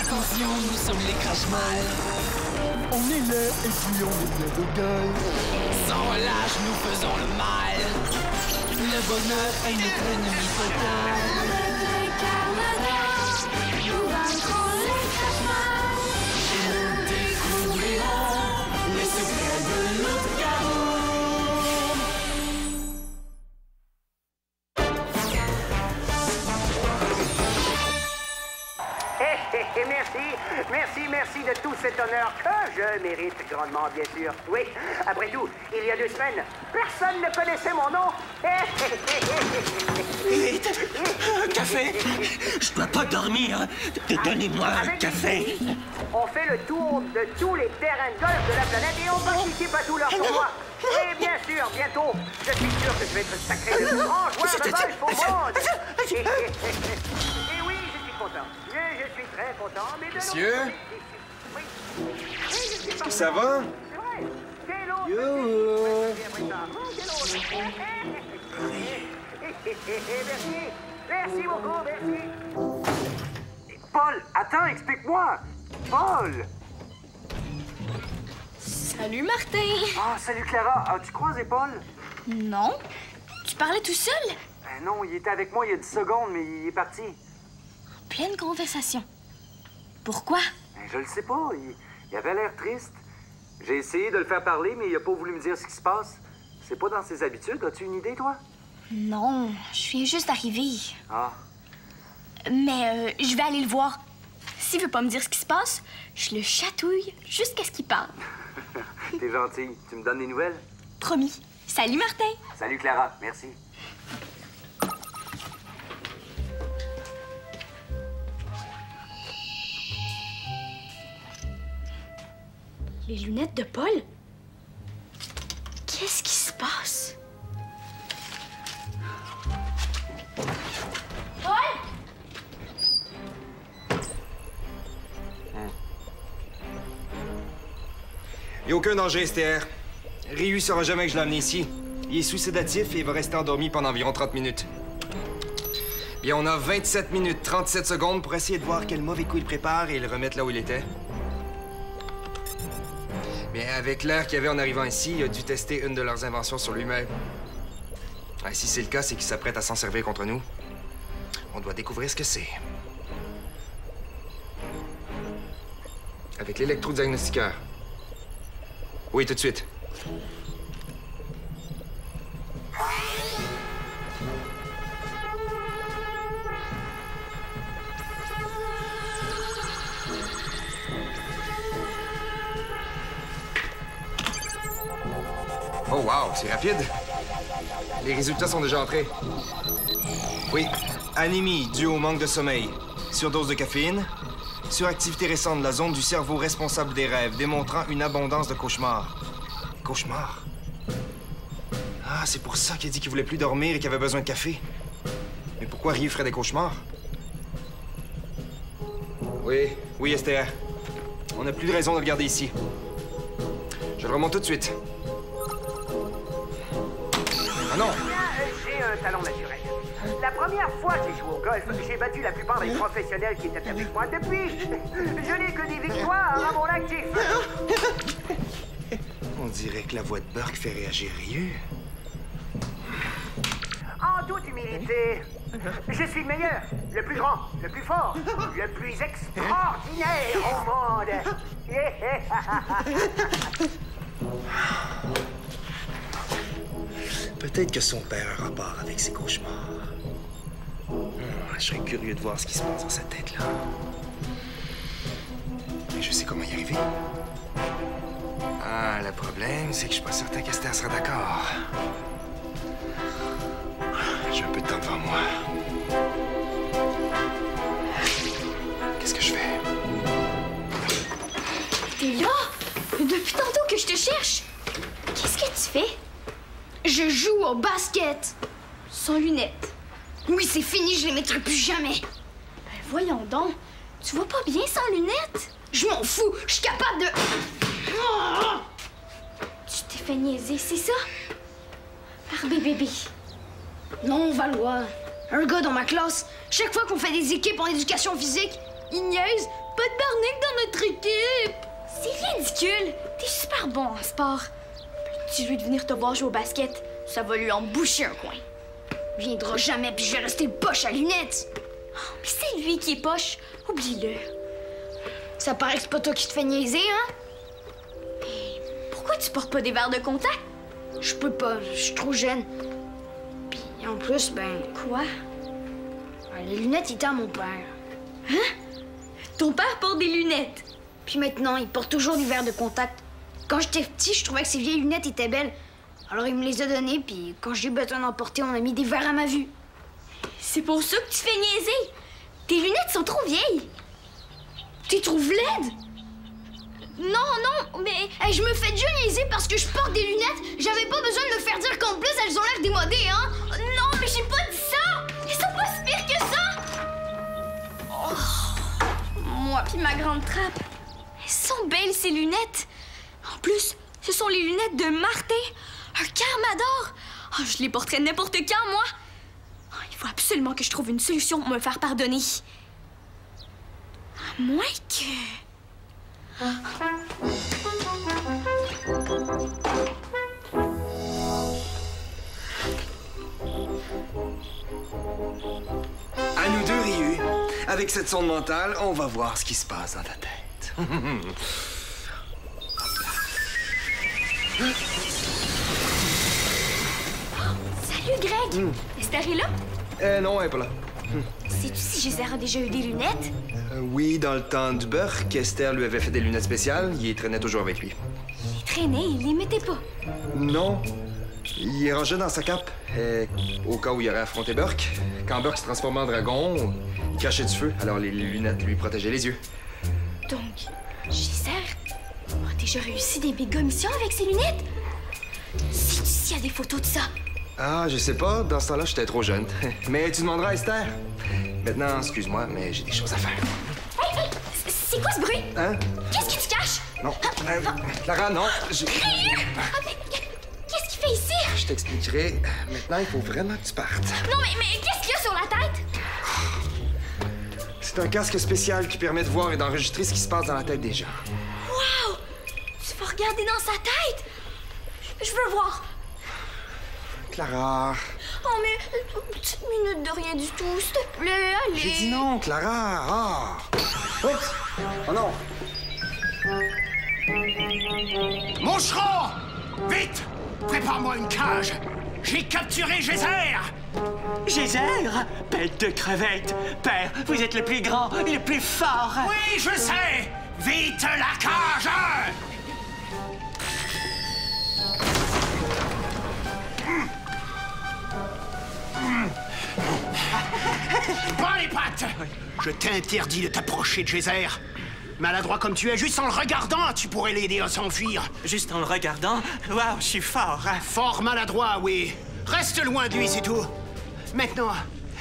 Attention, nous sommes les crash-mal. On est laid et puis on est bien de gueule. Sans relâche, nous faisons le mal. Le bonheur est notre ennemi total. Nous vaincrons les crash-mal. Et nous découvrirons les secrets de notre chaos. Merci de tout cet honneur que je mérite grandement, bien sûr. Oui, après tout, il y a 2 semaines, personne ne connaissait mon nom. Vite, un café. Je dois pas dormir. Donnez-moi un café. On fait le tour de tous les terrains de golf de la planète et on participe à tous leurs tournois. Et bien sûr, bientôt, je suis sûr que je vais être sacré le plus grand joueur de golf au monde. Et oui, je suis content. Je suis très content. Mais Monsieur? Oui. Est-ce que ça va? C'est vrai. Quel autre? Yo! Merci beaucoup, merci. Paul, attends, explique-moi. Paul! Salut, Martin! Ah, salut Clara. As-tu croisé Paul? Non? Tu parlais tout seul? Ben non, il était avec moi il y a 10 secondes, mais il est parti. Pleine conversation. Pourquoi? Ben, je le sais pas. Il avait l'air triste. J'ai essayé de le faire parler, mais il a pas voulu me dire ce qui se passe. C'est pas dans ses habitudes. As-tu une idée, toi? Non, je viens juste d'arriver. Ah. Mais je vais aller le voir. S'il veut pas me dire ce qui se passe, je le chatouille jusqu'à ce qu'il parle. T'es gentil. Tu me donnes des nouvelles? Promis. Salut, Martin! Salut, Clara. Merci. Les lunettes de Paul? Qu'est-ce qui se passe? Paul? Il n'y a aucun danger, STR. Ryu saura jamais que je l'ai amené ici. Il est sous sédatif et il va rester endormi pendant environ 30 minutes. Bien, on a 27 minutes 37 secondes pour essayer de voir quel mauvais coup il prépare et le remettre là où il était. Mais avec l'air qu'il y avait en arrivant ici, il a dû tester une de leurs inventions sur lui-même. Si c'est le cas, c'est qu'il s'apprête à s'en servir contre nous. On doit découvrir ce que c'est. Avec l'électrodiagnostiqueur. Oui, tout de suite. Oh, wow, c'est rapide. Les résultats sont déjà entrés. Oui, anémie due au manque de sommeil, surdose de caféine, suractivité récente de la zone du cerveau responsable des rêves, démontrant une abondance de cauchemars. Cauchemars? Ah, c'est pour ça qu'il a dit qu'il voulait plus dormir et qu'il avait besoin de café. Mais pourquoi Ryu ferait des cauchemars? Oui, STR. On n'a plus de raison de le garder ici. Je le remonte tout de suite. Ah non! J'ai un talent naturel. La première fois que j'ai joué au golf, j'ai battu la plupart des professionnels qui étaient avec moi. Depuis, je n'ai que des victoires à mon actif. On dirait que la voix de Burke fait réagir Ryu. En toute humilité, je suis le meilleur, le plus grand, le plus fort, le plus extraordinaire au monde. Peut-être que son père a un rapport avec ses cauchemars. Je serais curieux de voir ce qui se passe dans sa tête, là. Mais je sais comment y arriver. Ah, le problème, c'est que je suis pas certain qu'Esther sera d'accord. J'ai un peu de temps devant moi. Qu'est-ce que je fais? T'es là? Depuis tantôt que je te cherche. Qu'est-ce que tu fais? Je joue au basket. Sans lunettes. Oui, c'est fini, je les mettrai plus jamais. Ben voyons donc. Tu vois pas bien sans lunettes? Je m'en fous, je suis capable de... Oh! Tu t'es fait niaiser, c'est ça? Par bébé. Non, Valois. Un gars dans ma classe, chaque fois qu'on fait des équipes en éducation physique, Il niaise. Pas de Barnick dans notre équipe. C'est ridicule. T'es super bon en sport. Dis-lui de venir te voir jouer au basket. Ça va lui en boucher un coin. Viendra jamais puis je vais rester poche à lunettes. Oh, mais c'est lui qui est poche. Oublie-le. Ça paraît que c'est pas toi qui te fais niaiser, hein? Mais pourquoi tu portes pas des verres de contact? Je peux pas, je suis trop jeune. Puis en plus, ben, quoi? Les lunettes, il étaient à mon père. Hein? Ton père porte des lunettes. Puis maintenant, il porte toujours des verres de contact. Quand j'étais petit, je trouvais que ses vieilles lunettes étaient belles. Alors il me les a données, puis quand j'ai eu besoin d'en porter, on a mis des verres à ma vue. C'est pour ça que tu fais niaiser. Tes lunettes sont trop vieilles. Tu les trouves laides? Non, mais je me fais déjà niaiser parce que je porte des lunettes. J'avais pas besoin de me faire dire qu'en plus, elles ont l'air démodées, hein? Non, mais j'ai pas dit ça! Elles sont pas si pires que ça! Oh, moi puis ma grande trappe. Elles sont belles, ces lunettes. En plus, ce sont les lunettes de Martin, un Carmador. Oh, je les porterais n'importe quand, moi. Oh, il faut absolument que je trouve une solution pour me faire pardonner. À moins que... À nous deux, Ryu. Avec cette sonde mentale, on va voir ce qui se passe dans ta tête. Salut, Greg. Esther est là? Non, elle est pas là. Sais-tu si Gézère a déjà eu des lunettes? Oui, dans le temps du beurre, Esther lui avait fait des lunettes spéciales. Il les traînait toujours avec lui. Il traînait, il les mettait pas. Non. Il les rangeait dans sa cape. Au cas où il aurait affronté Burke. Quand Burke se transformait en dragon, il cachait du feu. Alors les lunettes lui protégeaient les yeux. Donc, Gézère a déjà réussi des méga missions avec ses lunettes? Sais-tu s'il y a des photos de ça? Ah, je sais pas. Dans ce temps-là, j'étais trop jeune. Mais tu demanderas à Esther. Maintenant, excuse-moi, mais j'ai des choses à faire. Hey, c'est quoi ce bruit? Hein? Qu'est-ce que tu caches? Non. Clara, non. Ryu! Ah, mais qu'est-ce qu'il fait ici? Je t'expliquerai. Maintenant, il faut vraiment que tu partes. Non, mais qu'est-ce qu'il y a sur la tête? C'est un casque spécial qui permet de voir et d'enregistrer ce qui se passe dans la tête des gens. Wow! Tu vas regarder dans sa tête? Je veux voir. Clara. Oh, mais une petite minute de rien du tout, s'il te plaît, allez. J'ai dit non, Clara. Ah. Oups. Oh non. Moucheron! Vite! Prépare-moi une cage! J'ai capturé Gézère! Gézère? Bête de crevette! Père, vous êtes le plus grand et le plus fort! Oui, je sais! Vite la cage! Prends les pattes! Je t'interdis de t'approcher de Gézère. Maladroit comme tu es, juste en le regardant, tu pourrais l'aider à s'enfuir. Juste en le regardant? Waouh, je suis fort! Fort maladroit, oui. Reste loin de lui, c'est tout. Maintenant,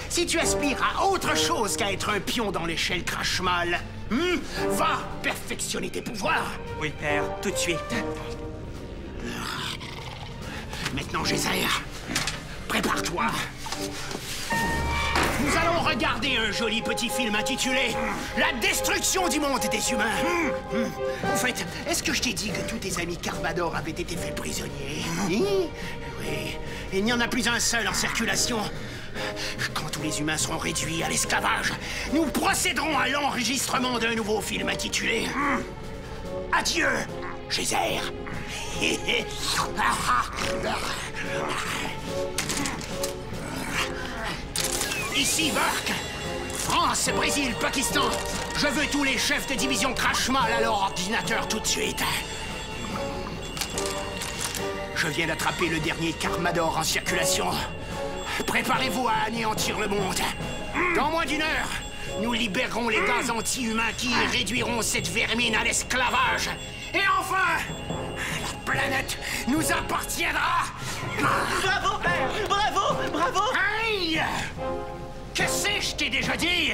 si tu aspires à autre chose qu'à être un pion dans l'échelle Crash-Mal, va perfectionner tes pouvoirs. Oui, père, tout de suite. Maintenant, Gézère, prépare-toi. Nous allons regarder un joli petit film intitulé « La destruction du monde des humains ». Au fait, est-ce que je t'ai dit que tous tes amis Carmador avaient été faits prisonniers? Oui, il n'y en a plus un seul en circulation. Quand tous les humains seront réduits à l'esclavage, nous procéderons à l'enregistrement d'un nouveau film intitulé « Adieu, Gézère ». Ici Burke. France, Brésil, Pakistan. Je veux tous les chefs de division Crash-Mal à leur ordinateur tout de suite. Je viens d'attraper le dernier Carmador en circulation. Préparez-vous à anéantir le monde. Dans moins d'1 heure, nous libérerons les gaz anti-humains qui réduiront cette vermine à l'esclavage. Et enfin, la planète nous appartiendra. Bravo, père! Bravo! Bravo! Aïe! Qu'est-ce que je t'ai déjà dit?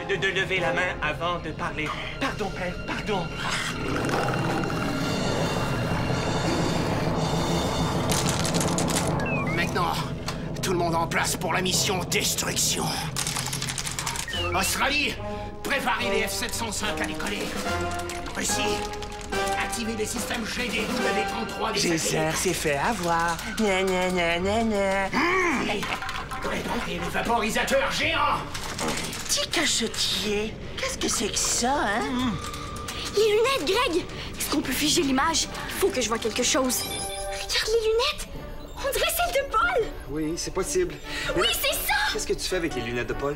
De lever la main avant de parler. Pardon, père, pardon. Maintenant, tout le monde en place pour la mission destruction. Australie, Préparez les F-705 à décoller. Russie, activez les systèmes GD WD-33 des Geyser s'est fait avoir. Gna gna gna gna gna. Et les vaporisateurs géants. Petit cachotier. Qu'est-ce que c'est que ça, hein? Les lunettes, Greg! Est-ce qu'on peut figer l'image? Faut que je vois quelque chose. Regarde les lunettes! On dirait celles de Paul! Oui, c'est possible. Oui, c'est ça! Qu'est-ce que tu fais avec les lunettes de Paul?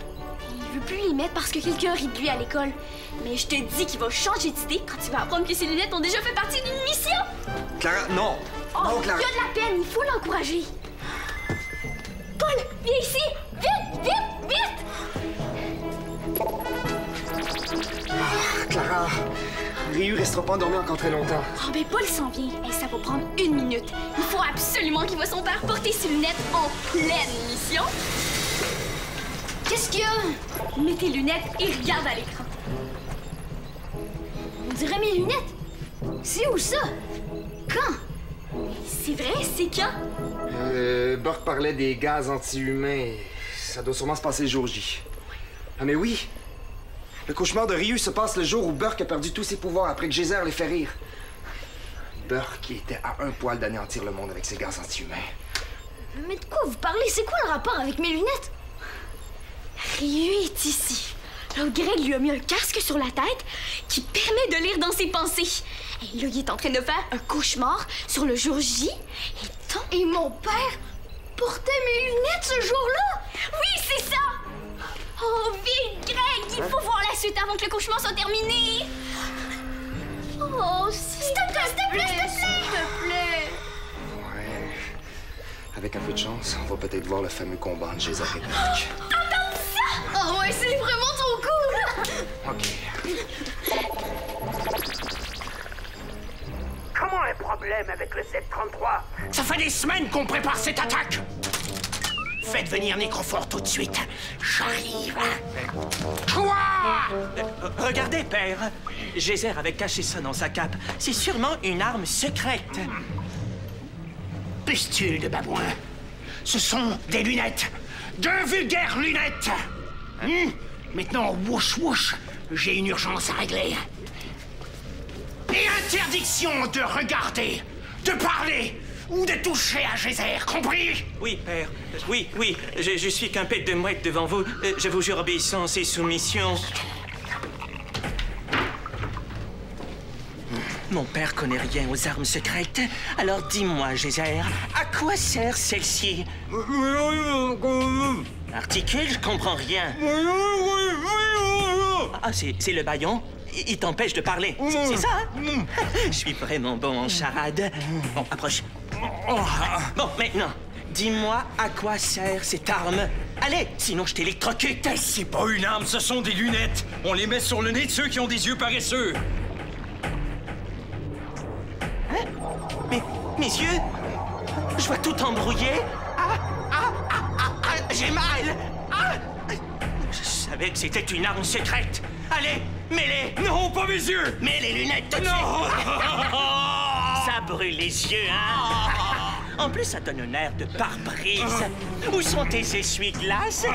Il veut plus les mettre parce que quelqu'un rit de lui à l'école. Mais je te dis qu'il va changer d'idée quand il va apprendre que ses lunettes ont déjà fait partie d'une mission! Clara, non! Oh, Non, il Clara! y a de la peine, il faut l'encourager. Paul, viens ici! Vite, vite, vite! Clara! Ryu restera pas endormi encore très longtemps. Oh, ben Paul s'en vient. Et ça va prendre 1 minute. Il faut absolument qu'il voit son père porter ses lunettes en pleine mission. Qu'est-ce qu'il y a? Mets tes lunettes et regarde à l'écran. On dirait mes lunettes. C'est où ça? Quand? C'est vrai, c'est quand? Burke parlait des gaz anti-humains. Ça doit sûrement se passer le jour J. Ah, mais oui! Le cauchemar de Ryu se passe le jour où Burke a perdu tous ses pouvoirs après que Geyser les fait rire. Burke était à un poil d'anéantir le monde avec ses gaz anti-humains. Mais de quoi vous parlez? C'est quoi le rapport avec mes lunettes? Ryu est ici. Là, Greg lui a mis un casque sur la tête qui permet de lire dans ses pensées. Et là, il est en train de faire un cauchemar sur le jour J. Et mon père portait mes lunettes ce jour-là? Oui, c'est ça! Oh, vite, Greg! Il faut voir la suite avant que le cauchemar soit terminé! Oh, s'il te plaît, s'il te plaît, s'il te plaît! Ouais. Avec un peu de chance, on va peut-être voir le fameux combat entre Geyser et Burke. Attends ça! Oh ouais, c'est vraiment trop cool! OK. Comment un problème avec le 733? Ça fait des semaines qu'on prépare cette attaque. Faites venir Necrophore tout de suite. J'arrive. Quoi? Regardez, père. Geyser avait caché ça dans sa cape. C'est sûrement une arme secrète. Pustule de babouin. Ce sont des lunettes. De vulgaires lunettes. Maintenant, wouch wouch, j'ai une urgence à régler. Et interdiction de regarder, de parler ou de toucher à Geyser, compris? Oui, père. Oui, oui. Je suis qu'un pet de mouette devant vous. Je vous jure obéissance et soumission. Mon père connaît rien aux armes secrètes. Alors dis-moi, Geyser, à quoi sert celle-ci? Articule, je comprends rien. Ah, c'est le bâillon? Il t'empêche de parler. C'est ça, hein? Je suis vraiment bon en charade. Bon, approche. Bon, maintenant, dis-moi à quoi sert cette arme. Allez, sinon je t'électrocute. C'est pas une arme, ce sont des lunettes. On les met sur le nez de ceux qui ont des yeux paresseux. Hein? Mais mes yeux? Je vois tout embrouillé. J'ai mal. Je savais que c'était une arme secrète. Allez, mets-les. Non, pas mes yeux. Mets les lunettes tout de Non. suite. Ça brûle les yeux, hein? En plus, ça donne un air de pare-brise. Où sont tes essuie-glaces?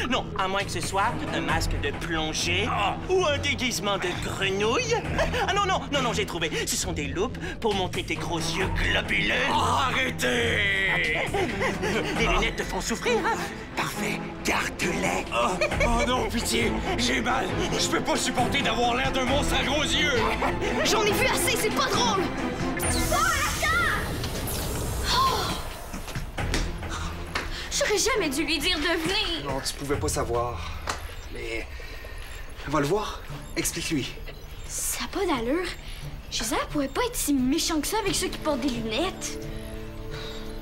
Non, à moins que ce soit un masque de plongée ou un déguisement de grenouille. Ah non, non, non, non, j'ai trouvé. Ce sont des loupes pour montrer tes gros yeux globuleux. Arrêtez. Les lunettes te font souffrir, hein? Parfait, garde-les. Oh non, pitié, j'ai mal. Je peux pas supporter d'avoir l'air d'un monstre à gros yeux. J'en ai vu assez, c'est pas drôle! J'aurais jamais dû lui dire de venir. Non, tu pouvais pas savoir. Mais... va le voir. Explique-lui. Ça n'a pas d'allure. Geyser pourrait pas être si méchant que ça avec ceux qui portent des lunettes.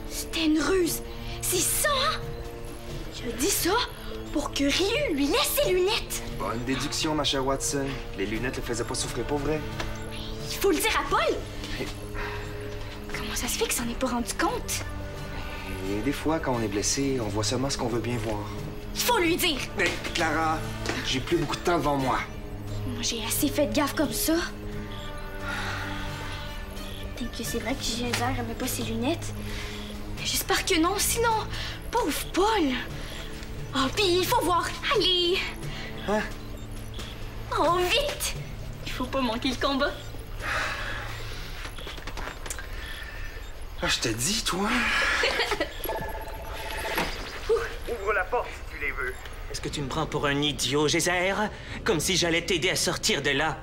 C'était une ruse. C'est ça, hein? Il a dit ça pour que Ryu lui laisse ses lunettes. Bonne déduction, ma chère Watson. Les lunettes le faisaient pas souffrir pour vrai. Il faut le dire à Paul. Comment ça se fait qu'il s'en est pas rendu compte? Et des fois, quand on est blessé, on voit seulement ce qu'on veut bien voir. Il faut lui dire. Mais Clara, j'ai plus beaucoup de temps devant moi. Moi, j'ai assez fait de gaffe comme ça. Peut-être que c'est vrai que Geyser aimait pas ses lunettes. Mais j'espère que non, sinon... Pauvre Paul! Ah, puis il faut voir. Allez! Hein? Oh, vite! Il faut pas manquer le combat. Ah, je te dis, toi. Ouvre la porte si tu les veux. Est-ce que tu me prends pour un idiot, Geyser? Comme si j'allais t'aider à sortir de là.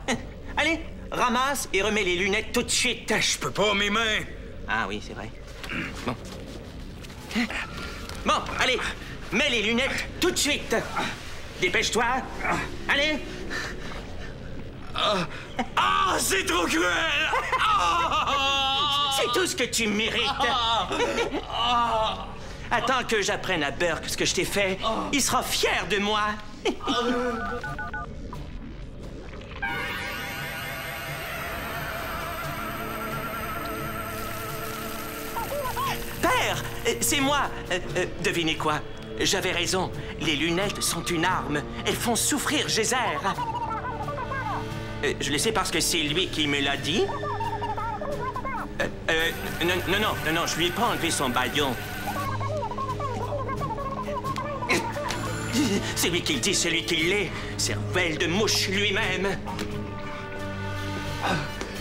Allez, ramasse et remets les lunettes tout de suite. Je peux pas, mes mains. Ah oui, c'est vrai. Bon. Bon, allez, mets les lunettes tout de suite. Dépêche-toi. Allez. Ah, c'est trop cruel! C'est tout ce que tu mérites. Attends que j'apprenne à Burke ce que je t'ai fait. Il sera fier de moi. Père, c'est moi. Devinez quoi? J'avais raison. Les lunettes sont une arme. Elles font souffrir Geyser. Je le sais parce que c'est lui qui me l'a dit. Non, je lui ai pas enlevé son bâillon. C'est lui qui le dit, celui qui l'est. Cervelle de mouche lui-même.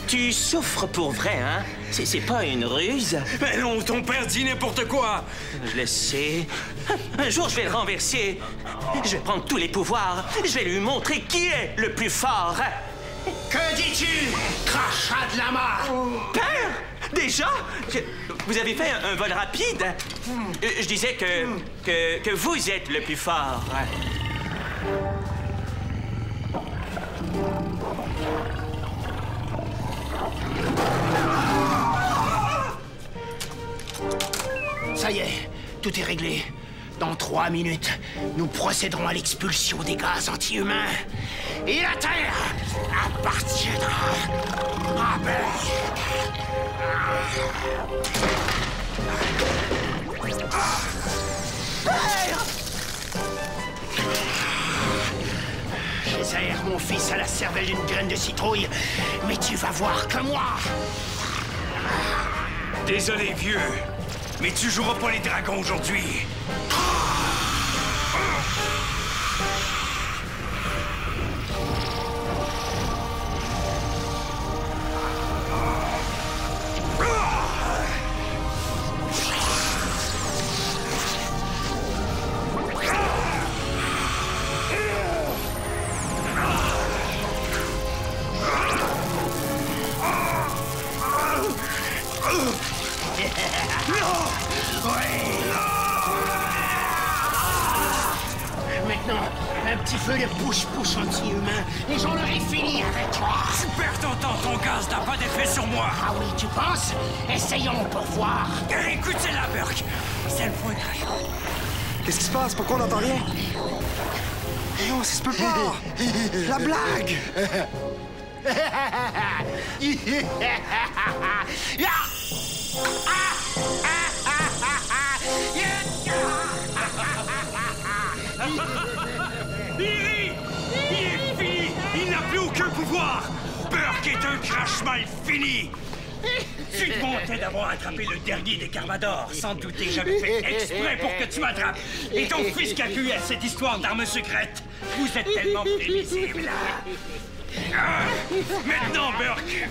Tu souffres pour vrai, hein? C'est pas une ruse? Mais non, ton père dit n'importe quoi! Je le sais. Un jour, je vais le renverser. Je vais prendre tous les pouvoirs. Je vais lui montrer qui est le plus fort. Que dis-tu, crachat de la mort? Père! Déjà? Vous avez fait un vol rapide? Je disais que vous êtes le plus fort. Ça y est, tout est réglé. Dans 3 minutes, nous procéderons à l'expulsion des gaz anti-humains. Et la Terre appartiendra à Burke. Père! Geyser, mon fils, a la cervelle d'une graine de citrouille. Mais tu vas voir que moi... Désolé, vieux, mais tu joueras pas les dragons aujourd'hui. Maintenant, un petit peu de push-push anti-humain et j'en aurai fini avec toi. Tu perds ton temps, ton gaz n'a pas d'effet sur moi. Ah oui, tu penses? Essayons pour voir. Écoute, c'est la Burke. C'est le point de... Qu'est-ce qui se passe? Pourquoi on n'entend rien? Non, ça se peut pas! La blague! Il rit! Il est fini! Il n'a plus aucun pouvoir! Burke est un crache-mal fini! Tu te montais d'avoir attrapé le dernier des Carmadors, sans douter que j'avais fait exprès pour que tu m'attrapes! Et ton fils qui a cru à cette histoire d'armes secrètes! Vous êtes tellement prévisibles! Maintenant, Burke!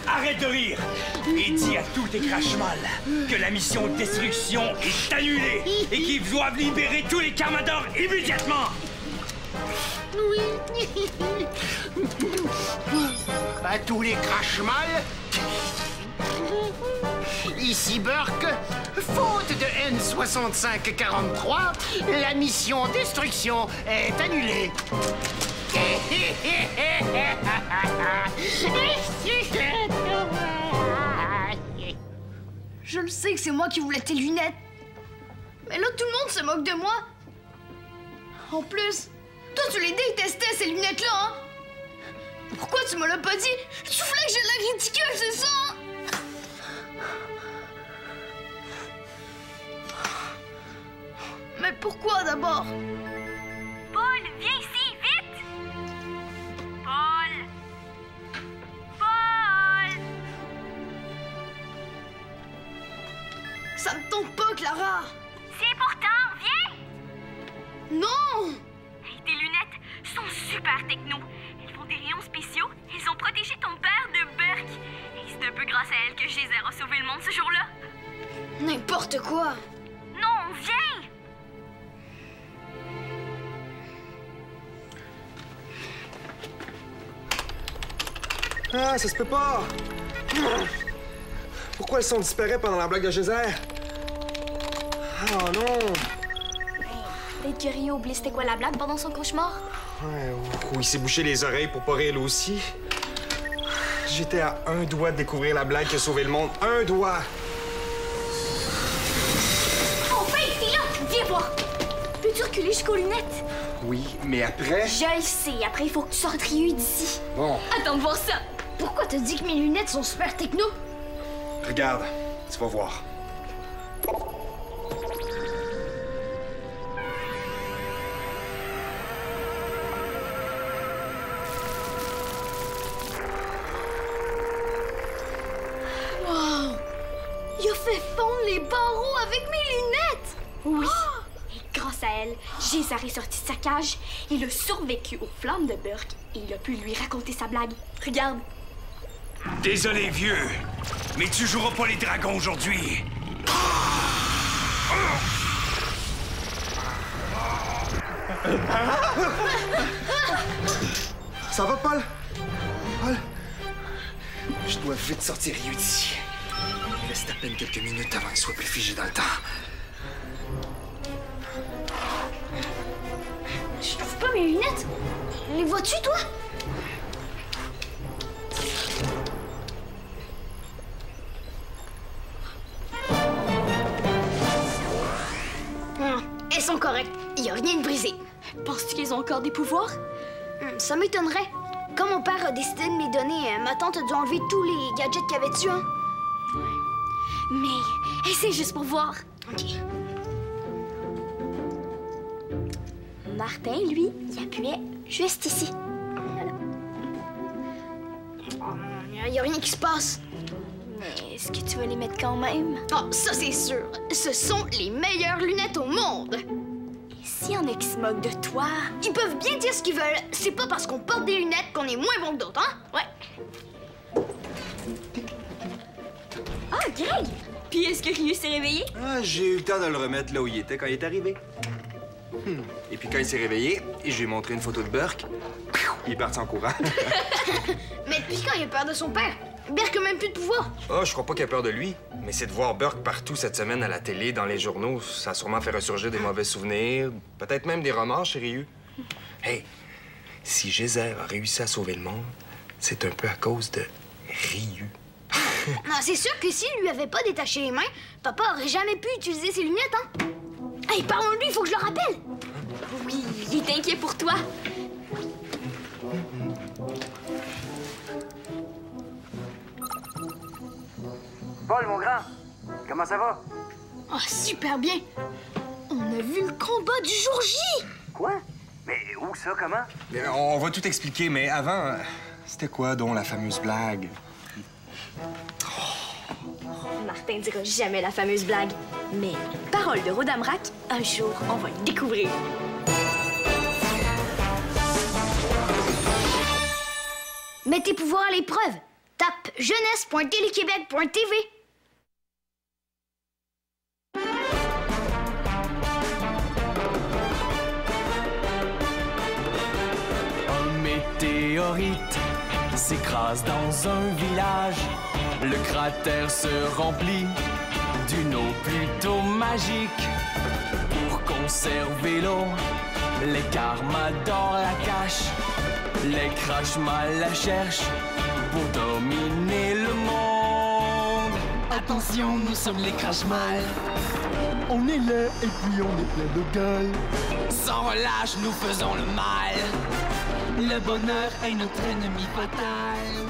Arrête de rire! Et dis à tous tes crache-mal que la mission de destruction est annulée et qu'ils doivent libérer tous les Carmadors immédiatement! À tous les crache-mal. Ici Burke. Faute de N6543, la mission destruction est annulée. Je le sais que c'est moi qui voulais tes lunettes. Mais là, tout le monde se moque de moi. En plus, toi, tu les détestais, ces lunettes-là, hein? Pourquoi tu me l'as pas dit? Tu voulais que j'ai l'air ridicule, c'est ça? Mais pourquoi d'abord? Paul, viens ici, vite! Paul! Paul! Ça me tente pas, Clara. C'est important, viens! Non! Tes lunettes, super techno. Elles font des rayons spéciaux. Ils ont protégé ton père de Burke. Et c'est un peu grâce à elles que Geyser a sauvé le monde ce jour-là. N'importe quoi. Non, viens! Ah, ça se peut pas! Pourquoi le son disparaît pendant la blague de Geyser? Oh non! Peut-être que Rio oublie c'était quoi la blague pendant son cauchemar. Ouais, ou il s'est bouché les oreilles pour pas rire lui aussi. J'étais à un doigt de découvrir la blague qui a sauvé le monde. Un doigt! Oh, Faith, t'es là! Viens voir! Peux-tu reculer jusqu'aux lunettes? Oui, mais après... Je le sais. Après, il faut que tu sortes Rio d'ici. Bon, Attends de voir ça. Pourquoi t'as dit que mes lunettes sont super techno? regarde, tu vas voir. Wow! Il a fait fondre les barreaux avec mes lunettes! Oui. Et grâce à elle, Geyser est sorti de sa cage. Il a survécu aux flammes de Burke et il a pu lui raconter sa blague. Regarde. Désolé, vieux, mais tu joueras pas les dragons aujourd'hui. Ça va, Paul? Paul? Je dois vite sortir Rio d'ici. Il reste à peine quelques minutes avant qu'il soit plus figé dans le temps. Je trouve pas mes lunettes. Les vois-tu, toi? Elles sont correctes. Il y a rien de brisé. Penses-tu qu'ils ont encore des pouvoirs? Ça m'étonnerait. Quand mon père a décidé de me les donner, ma tante a dû enlever tous les gadgets qu'il y avait dessus, hein? Mais essaie juste pour voir. OK. Martin, lui, il appuyait juste ici. Il y a rien qui se passe. Mais est-ce que tu vas les mettre quand même? Oh, ça c'est sûr. Ce sont les meilleures lunettes au monde. Et s'il y en a qui se moquent de toi? Ils peuvent bien dire ce qu'ils veulent. C'est pas parce qu'on porte des lunettes qu'on est moins bon que d'autres, hein? Ouais. Ah, Greg! Puis est-ce que Ryu s'est réveillé? Ah, j'ai eu le temps de le remettre là où il était quand il est arrivé. Et puis quand il s'est réveillé, et je lui ai montré une photo de Burke, il est parti en courant. Mais depuis quand il a peur de son père? Burke a même plus de pouvoir. Oh, je crois pas qu'il a peur de lui. Mais c'est de voir Burke partout cette semaine à la télé, dans les journaux. Ça a sûrement fait ressurgir des mauvais souvenirs, peut-être même des remords chez Ryu. Hey, si Geyser a réussi à sauver le monde, c'est un peu à cause de Ryu. Non, c'est sûr que s'il lui avait pas détaché les mains, papa aurait jamais pu utiliser ses lunettes, hein? Hey, parlons de lui, il faut que je le rappelle. Oui, il est inquiet pour toi. Paul, mon grand, comment ça va? Oh, super bien. On a vu le combat du jour J. Quoi? Mais où ça, comment? On va tout expliquer, mais avant, c'était quoi donc la fameuse blague? Martin dira jamais la fameuse blague. Mais, parole de Rodamrac, un jour, on va le découvrir. Mets tes pouvoirs à l'épreuve. Tape jeunesse.téléquébec.tv. Un météorite s'écrase dans un village. Le cratère se remplit d'une eau plutôt magique. Pour conserver l'eau, les Carmadors la cachent. Les Crashmal la cherchent pour dominer le monde. Attention, nous sommes les Crashmal. On est là et puis on est plein de gueule. Sans relâche, nous faisons le mal. Le bonheur est notre ennemi fatal.